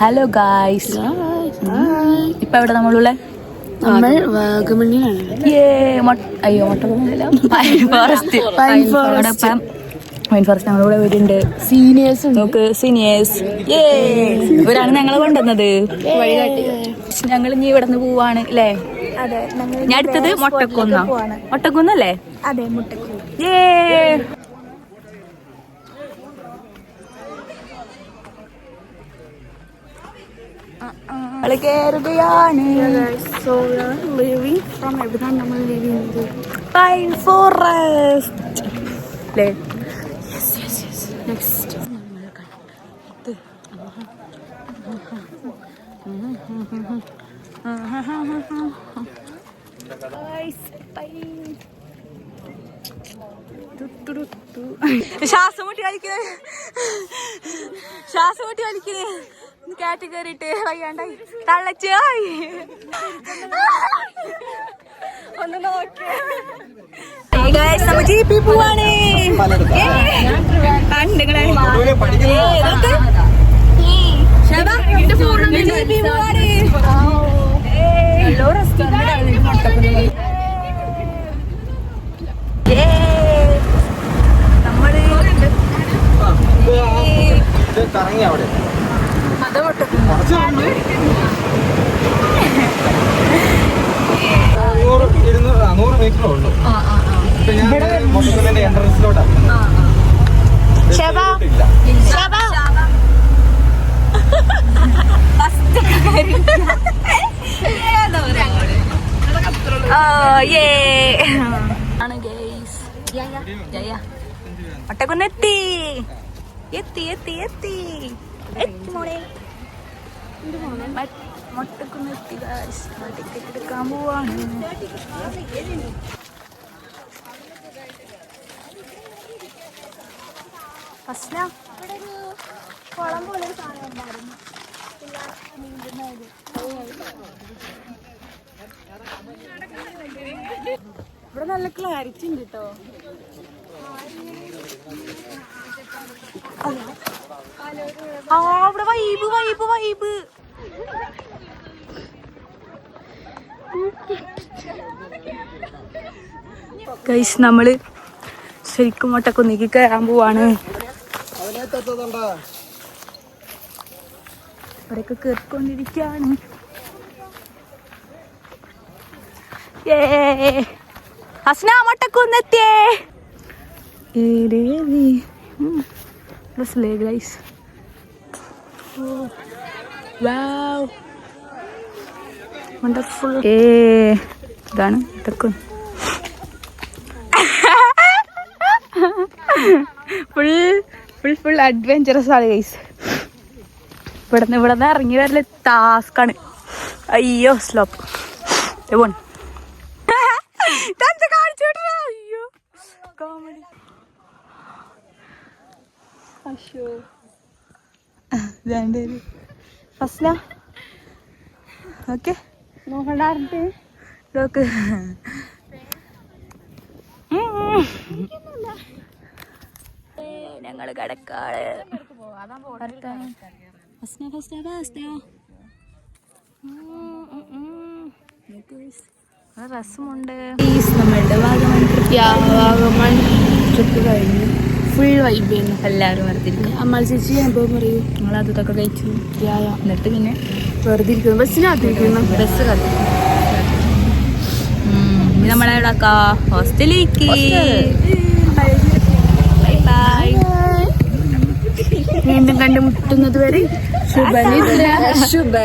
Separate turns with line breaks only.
Hello guys, ഇപ്പൊ എവിടെ നമ്മളുള്ള pine forest ഞങ്ങളിവിടെ വരുന്നുണ്ട്. സീനിയേഴ്സ് ഇവരാണ് ഞങ്ങളെ കൊണ്ടുവന്നത്. ഞങ്ങൾ ഇനി ഇവിടെ നിന്ന് പോവാണ് അല്ലേ? ഞാൻ അടുത്തത് മൊട്ടക്കുന്നല്ലേ?
അതെ, മുട്ടക്കുന്ന്.
കേറുകയാണ്. പൈൻ ഫോറസ്റ്റ് അല്ലേ? നെക്സ്റ്റ് ശ്വാസം മുട്ടി വലിക്കണേ കാറ്റ് കയറിയിട്ട് വയ്യാണ്ടായി തള്ളച്ചായി ഒന്ന് നോക്കിയേ. നമ്മ ജീപ്പി പോവാണ്.
കറങ്ങി അവിടെ നൂറ് മീറ്ററേ ഉള്ളൂ. മൊത്തത്തിന്റെ എൻട്രൻസിലോട്ടാണ്.
ഒട്ടക്കൊന്നെത്തി എത്തി എത്തി എത്തി മോളെ മൊട്ടക്കൊന്നെത്തി. ടിക്കറ്റ് എടുക്കാൻ പോവാണ്.
കുളം പോലെ ഒരു സാധനം ഉണ്ടായിരുന്നു.
ഇവിടെ നല്ല ക്ലാരിറ്റി ഉണ്ട് കേട്ടോ. ഇവിടെ വൈബ് വൈബ് വൈബ്. ഗൈസ്, നമ്മള് ശരിക്കും മൊട്ടക്കുന്നിക്ക് കയറാൻ പോവാണ്. അവരൊക്കെ കേറിക്കൊണ്ടിരിക്കാണ്. ഹസ്ന മൊട്ടക്കുന്നെത്തിയേ. ഗൈസ്, വാവ് വണ്ടർഫുൾ. ഇതാണ് മൊട്ടക്കുന്ന്. ഫുൾ അഡ്വെഞ്ചറസ് ആണ് ഗൈസ്. ഇവിടുന്ന് ഇറങ്ങി വരല് ടാസ്കാണ്. അയ്യോ സ്ലോപ്പ് പോണ്. അയ്യോ കോമഡി. ഫസ്ല ഓക്കെ
നോക്കണ്ടാറിട്ട്
നോക്ക്. ഞങ്ങള് കടക്കാള് രസമുണ്ട്. നമ്മളുടെ വാഗമൺ ട്രിപ്പ് കഴിഞ്ഞു.
ഫുൾ വൈബ് ചെയ്യുന്നു.
എല്ലാവരും വെറുതെ ഇരിക്കും.
അമ്മ ചേച്ചി അനുഭവം പറയൂ.
ഞങ്ങൾ അതൊക്കെ കഴിച്ചു. എന്നിട്ട് പിന്നെ
വെറുതെ ഇരിക്കുന്നു. ബസ്സിനകത്തിരിക്കുന്നു.
ബസ് കത്തി. നമ്മളെ ഇവിടെ ഹോസ്റ്റലിലേക്ക്.
വീണ്ടും കണ്ടുമുട്ടുന്നത് വരെ ശുഭ.